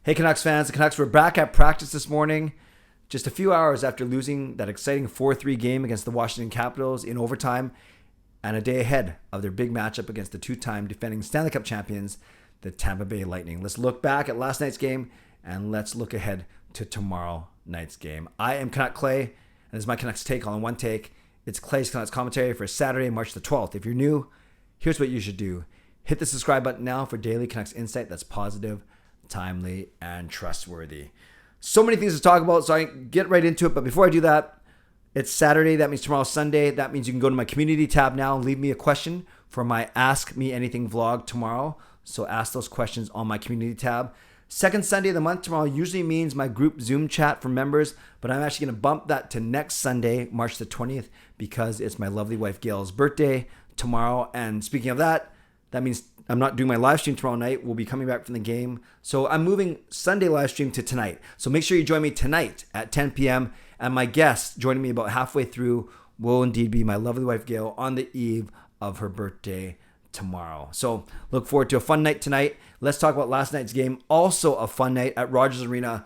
Hey Canucks fans, the Canucks were back at practice this morning, just a few hours after losing that exciting 4-3 game against the Washington Capitals in overtime, and a day ahead of their big matchup against the two-time defending Stanley Cup champions, the Tampa Bay Lightning. Let's look back at last night's game, and let's look ahead to tomorrow night's game. I am Canuck Clay, and this is my Canucks Take All in One Take. It's Clay's Canucks commentary for Saturday, March the 12th. If you're new, here's what you should do. Hit the subscribe button now for daily Canucks insight that's positive, timely, and trustworthy. So many things to talk about, so I get right into it. But before I do that, it's Saturday. That means tomorrow's Sunday. That means you can go to my community tab now and leave me a question for my Ask Me Anything vlog tomorrow. So ask those questions on my community tab. Second Sunday of the month tomorrow usually means my group Zoom chat for members, but I'm actually going to bump that to next Sunday, March the 20th, because it's my lovely wife Gail's birthday tomorrow. And speaking of that means I'm not doing my live stream tomorrow night. We'll be coming back from the game. So I'm moving Sunday live stream to tonight. So make sure you join me tonight at 10 p.m. And my guest joining me about halfway through will indeed be my lovely wife Gail on the eve of her birthday tomorrow. So look forward to a fun night tonight. Let's talk about last night's game. Also a fun night at Rogers Arena.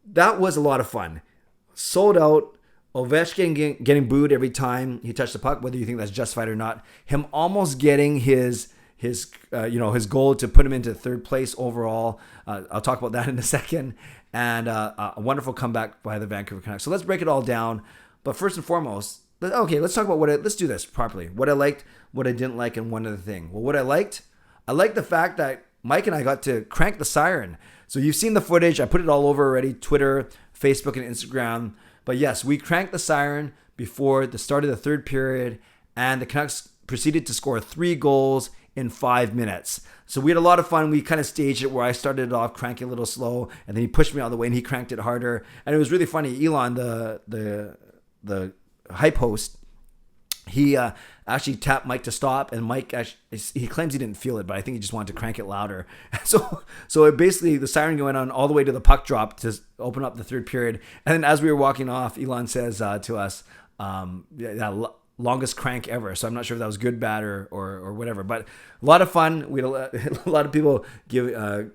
That was a lot of fun. Sold out. Ovechkin getting booed every time he touched the puck, whether you think that's justified or not. Him almost getting his goal to put him into third place overall. I'll talk about that in a second. And a wonderful comeback by the Vancouver Canucks. So let's break it all down. But first and foremost, let's talk about let's do this properly. What I liked, what I didn't like, and one other thing. Well, what I liked the fact that Mike and I got to crank the siren. So you've seen the footage. I put it all over already, Twitter, Facebook, and Instagram. But yes, we cranked the siren before the start of the third period, and the Canucks proceeded to score 3 goals in 5 minutes. So we had a lot of fun. We kind of staged it where I started it off cranking a little slow, and then he pushed me out of the way and he cranked it harder. And it was really funny. Elon, the hype host, he actually tapped Mike to stop, and Mike he claims he didn't feel it, but I think he just wanted to crank it louder. So it basically, the siren going on all the way to the puck drop to open up the third period. And then as we were walking off, Elon says to us, longest crank ever. So I'm not sure if that was good, bad, or whatever, but a lot of fun. We had a lot of people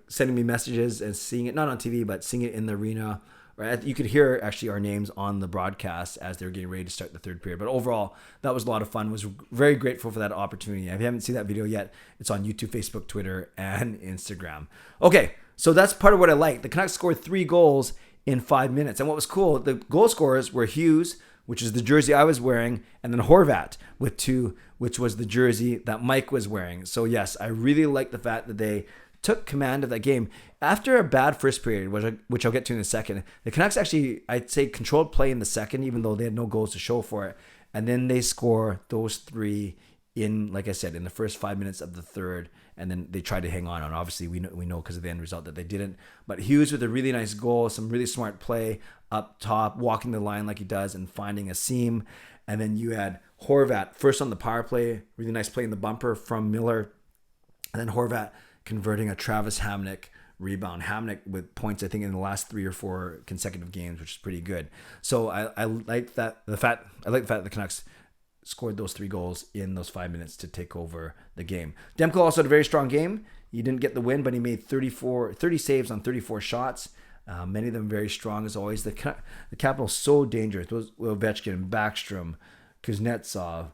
sending me messages and seeing it, not on TV, but seeing it in the arena. Right? You could hear actually our names on the broadcast as they were getting ready to start the third period. But overall, that was a lot of fun. Was very grateful for that opportunity. If you haven't seen that video yet, it's on YouTube, Facebook, Twitter, and Instagram. Okay, so that's part of what I like. The Canucks scored 3 goals in 5 minutes. And what was cool, the goal scorers were Hughes, which is the jersey I was wearing, and then Horvat with 2, which was the jersey that Mike was wearing. So yes, I really like the fact that they took command of that game. After a bad first period, which I'll get to in a second, the Canucks actually, I'd say, controlled play in the second, even though they had no goals to show for it. And then they score those 3 in, like I said, in the first 5 minutes of the third, and then they tried to hang on. And obviously, we know because of the end result that they didn't. But Hughes with a really nice goal, some really smart play up top, walking the line like he does and finding a seam. And then you had Horvat first on the power play, really nice play in the bumper from Miller. And then Horvat converting a Travis Hamonic rebound. Hamonic with points, I think, in the last 3 or 4 consecutive games, which is pretty good. So I like that. I like the fact that the Canucks scored those 3 goals in those 5 minutes to take over the game. Demko also had a very strong game. He didn't get the win, but he made 30 saves on 34 shots. Many of them very strong as always. The Capitals so dangerous. Those Ovechkin, Backstrom, Kuznetsov,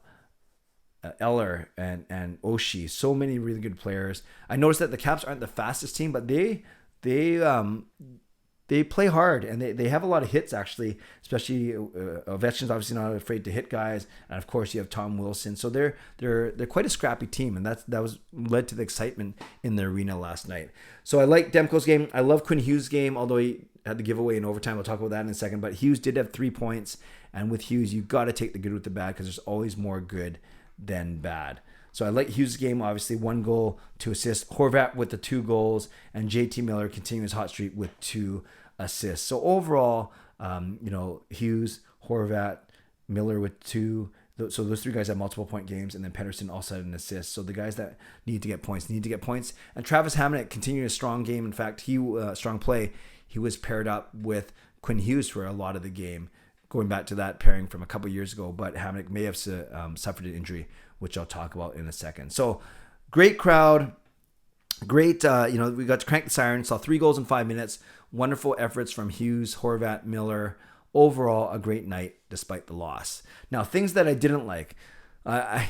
Eller, and Oshie. So many really good players. I noticed that the Caps aren't the fastest team, but they play hard, and they have a lot of hits, actually, especially Ovechkin's obviously not afraid to hit guys, and of course you have Tom Wilson. So they're quite a scrappy team, and that was led to the excitement in the arena last night. So I like Demko's game. I love Quinn Hughes' game, although he had the giveaway in overtime. We'll talk about that in a second. But Hughes did have 3 points, and with Hughes, you've got to take the good with the bad, because there's always more good than bad. So I like Hughes' game, obviously 1 goal, 2 assists. Horvat with the 2 goals, and JT Miller continuing his hot streak with 2 assists. So overall, Hughes, Horvat, Miller with 2. So those 3 guys have multiple point games, and then Pedersen also had an assist. So the guys that need to get points. And Travis Hamonic continued a strong game. In fact, strong play. He was paired up with Quinn Hughes for a lot of the game, going back to that pairing from a couple years ago. But Hamonic may have suffered an injury, which I'll talk about in a second. So great crowd. Great, we got to crank the siren, saw 3 goals in 5 minutes. Wonderful efforts from Hughes, Horvat, Miller. Overall, a great night despite the loss. Now, things that I didn't like. I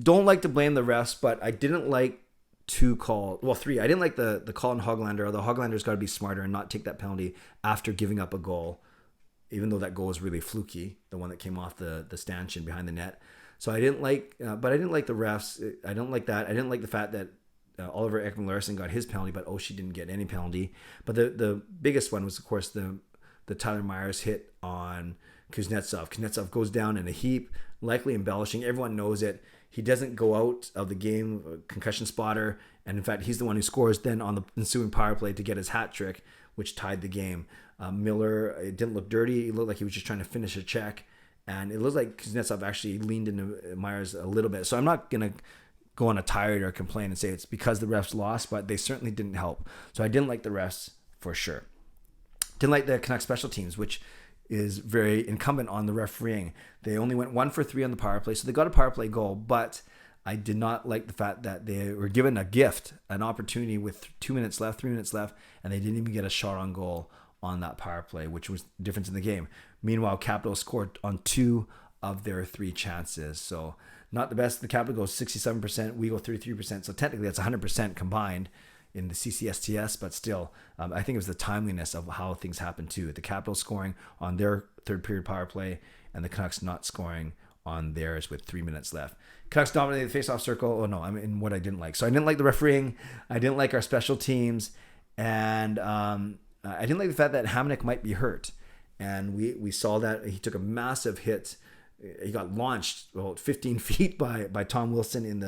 don't like to blame the refs, but I didn't like three. I didn't like the call on Hoglander, although Hoglander's got to be smarter and not take that penalty after giving up a goal, even though that goal was really fluky, the one that came off the stanchion behind the net. So I didn't like, but I didn't like the refs. I don't like that. I didn't like the fact that Oliver Ekman-Larsson got his penalty, but Oshie didn't get any penalty. But the biggest one was, of course, the Tyler Myers hit on Kuznetsov. Kuznetsov goes down in a heap, likely embellishing. Everyone knows it. He doesn't go out of the game, concussion spotter, and in fact, he's the one who scores then on the ensuing power play to get his hat trick, which tied the game. Miller, it didn't look dirty. It looked like he was just trying to finish a check, and it looked like Kuznetsov actually leaned into Myers a little bit. So I'm not going to go on a tirade or complain and say it's because the refs lost, but they certainly didn't help. So I didn't like the refs for sure. Didn't like the Canucks special teams, which is very incumbent on the refereeing. They only went 1 for 3 on the power play, so they got a power play goal, but I did not like the fact that they were given a gift, an opportunity with 2 minutes left, 3 minutes left, and they didn't even get a shot on goal on that power play, which was the difference in the game. Meanwhile, Capitals scored on 2 of their 3 chances, so not the best. The Capital goes 67%, we go 33%, so technically that's 100% combined in the CCSTS, but still, I think it was the timeliness of how things happened too. The Capitals scoring on their third period power play and the Canucks not scoring on theirs with 3 minutes left. Canucks dominated the faceoff circle. Oh no, I'm in what I didn't like. So I didn't like the refereeing. I didn't like our special teams, and I didn't like the fact that Hamonic might be hurt. And we saw that he took a massive hit. He got launched 15 feet by Tom Wilson in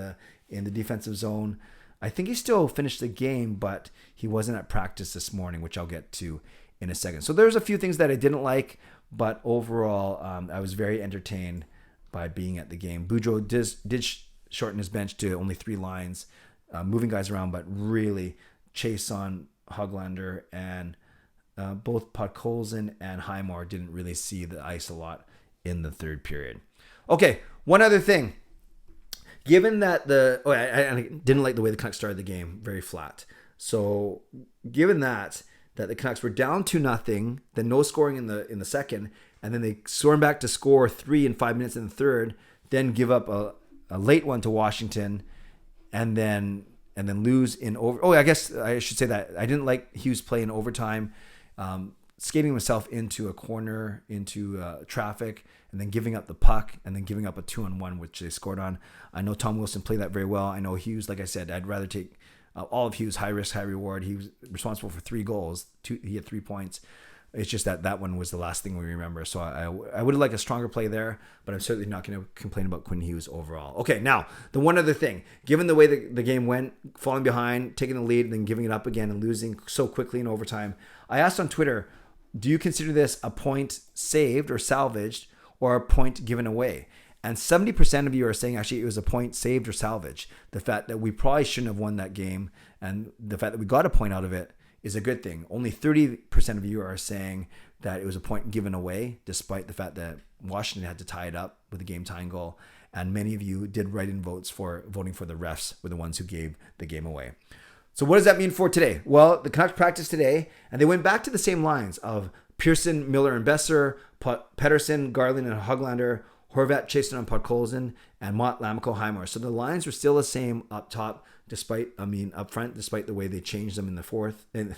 the defensive zone. I think he still finished the game, but he wasn't at practice this morning, which I'll get to in a second. So there's a few things that I didn't like, but overall, I was very entertained by being at the game. Boudreau did shorten his bench to only 3 lines, moving guys around, but really chase on Hoglander, and both Podkolzin and Highmore didn't really see the ice a lot in the third period. Okay, one other thing. Given that I didn't like the way the Canucks started the game, very flat. So given that the Canucks were down 2-0, then no scoring in the second, and then they storm back to score 3 in 5 minutes in the third, then give up a late one to Washington, and then lose in over. Oh, I guess I should say that I didn't like Hughes play in overtime, skating himself into a corner, into traffic, and then giving up the puck, and then giving up a 2-on-1, which they scored on. I know Tom Wilson played that very well. I know Hughes, like I said, I'd rather take all of Hughes, high risk, high reward. He was responsible for 3 goals. He had 3 points. It's just that one was the last thing we remember. So I would have liked a stronger play there, but I'm certainly not going to complain about Quinn Hughes overall. Okay, now, the one other thing. Given the way the game went, falling behind, taking the lead, and then giving it up again and losing so quickly in overtime, I asked on Twitter, do you consider this a point saved or salvaged or a point given away? And 70% of you are saying actually it was a point saved or salvaged. The fact that we probably shouldn't have won that game and the fact that we got a point out of it is a good thing. Only 30% of you are saying that it was a point given away, despite the fact that Washington had to tie it up with a game-tying goal. And many of you did write in voting for the refs were the ones who gave the game away. So what does that mean for today? Well, the Canucks practiced today, and they went back to the same lines of Pearson, Miller, and Besser, Pettersson, Garland, and Hoglander, Horvat, Chasen, and Podkolzin, and Mott, Lamico, Highmore. So the lines were still the same up top, up front, despite the way they changed them in the fourth. And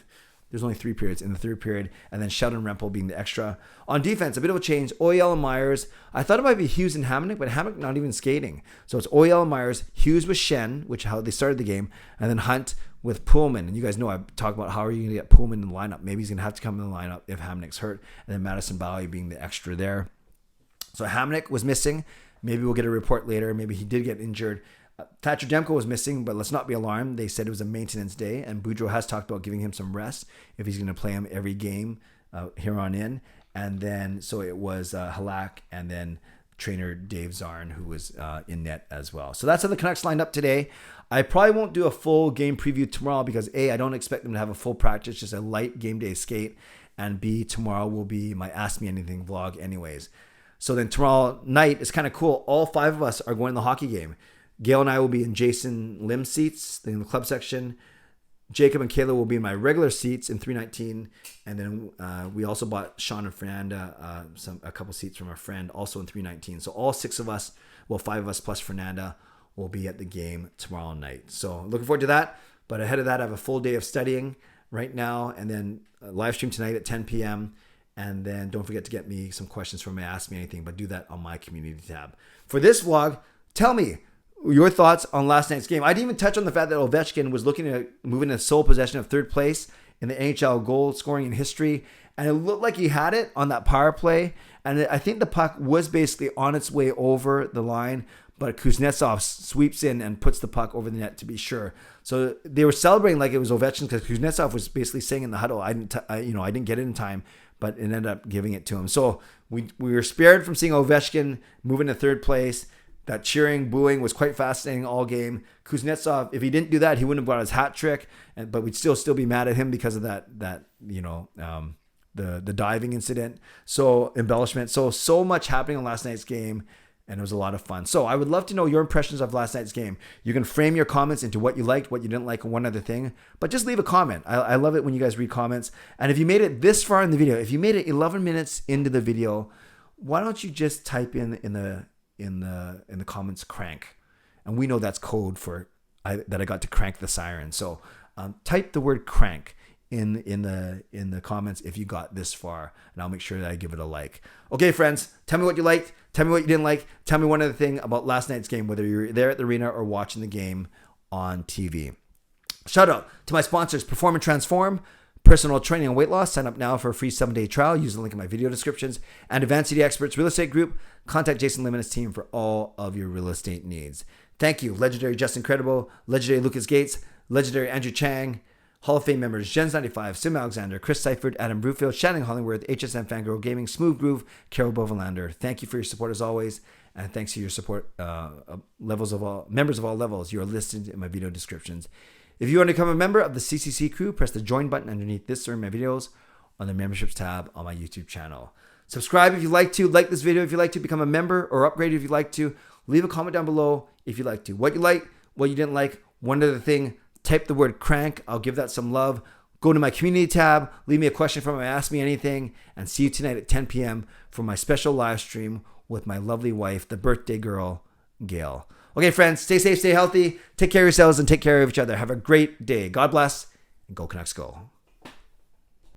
there's only 3 periods in the third period, and then Sheldon Rempel being the extra. On defense, a bit of a change. Oyel and Myers. I thought it might be Hughes and Hamonic, but Hamonic not even skating. So it's Oyel and Myers, Hughes with Shen, which how they started the game, and then Hunt with Pullman. And you guys know I talk about how are you going to get Pullman in the lineup. Maybe he's going to have to come in the lineup if Hamonic's hurt, and then Madison Bowie being the extra there. So Hamonic was missing. Maybe we'll get a report later. Maybe he did get injured. Thatcher Demko was missing, but let's not be alarmed. They said it was a maintenance day, and Boudreau has talked about giving him some rest if he's going to play him every game here on in. And then, so it was Halak and then trainer Dave Zarn, who was in net as well. So that's how the Canucks lined up today. I probably won't do a full game preview tomorrow because A, I don't expect them to have a full practice, just a light game day skate. And B, tomorrow will be my Ask Me Anything vlog anyways. So then tomorrow night is kind of cool. All 5 of us are going to the hockey game. Gail and I will be in Jason Lim's seats in the club section. Jacob and Kayla will be in my regular seats in 319. And then we also bought Sean and Fernanda a couple seats from our friend also in 319. So all 6 of us, well, 5 of us plus Fernanda, will be at the game tomorrow night. So looking forward to that. But ahead of that, I have a full day of studying right now, and then a live stream tonight at 10 p.m. And then don't forget to get me some questions from me, Ask Me Anything, but do that on my community tab. For this vlog, tell me your thoughts on last night's game. I didn't even touch on the fact that Ovechkin was looking at moving to sole possession of 3rd place in the NHL goal scoring in history. And it looked like he had it on that power play. And I think the puck was basically on its way over the line, but Kuznetsov sweeps in and puts the puck over the net to be sure. So they were celebrating like it was Ovechkin because Kuznetsov was basically saying in the huddle, I didn't get it in time, but it ended up giving it to him. So we were spared from seeing Ovechkin moving to 3rd place. That cheering, booing was quite fascinating all game. Kuznetsov, if he didn't do that, he wouldn't have got his hat trick, but we'd still be mad at him because of that the diving incident. So embellishment. So much happening on last night's game, and it was a lot of fun. So I would love to know your impressions of last night's game. You can frame your comments into what you liked, what you didn't like, and one other thing, but just leave a comment. I love it when you guys read comments. And if you made it this far in the video, if you made it 11 minutes into the video, why don't you just type in the comments crank, and we know that's code for that I got to crank the siren. So type the word crank in the comments if you got this far, and I'll make sure that I give it a like. Okay, friends, tell me what you liked, tell me what you didn't like, tell me one other thing about last night's game, whether you're there at the arena or watching the game on TV. Shout out to my sponsors, Perform and Transform, personal training and weight loss. Sign up now for a free 7-day trial. Use the link in my video descriptions. And Advanced City Experts Real Estate Group. Contact Jason Lim and his team for all of your real estate needs. Thank you, legendary Justin Credible, legendary Lucas Gates, legendary Andrew Chang, Hall of Fame members Jens95, Sim Alexander, Chris Seifert, Adam Brewfield, Shannon Hollingworth, HSM Fangirl Gaming, Smooth Groove, Carol Bovelander. Thank you for your support as always, and thanks to your support members of all levels. You are listed in my video descriptions. If you want to become a member of the CCC Crew, press the join button underneath this or my videos on the memberships tab on my YouTube channel. Subscribe if you'd like to, like this video if you'd like to, become a member or upgrade if you'd like to. Leave a comment down below if you'd like to. What you like, what you didn't like, one other thing, type the word crank. I'll give that some love. Go to my community tab, leave me a question from Ask Me Anything, and see you tonight at 10 p.m. for my special live stream with my lovely wife, the birthday girl, Gail. Okay, friends, stay safe, stay healthy, take care of yourselves, and take care of each other. Have a great day. God bless, and go Canucks go.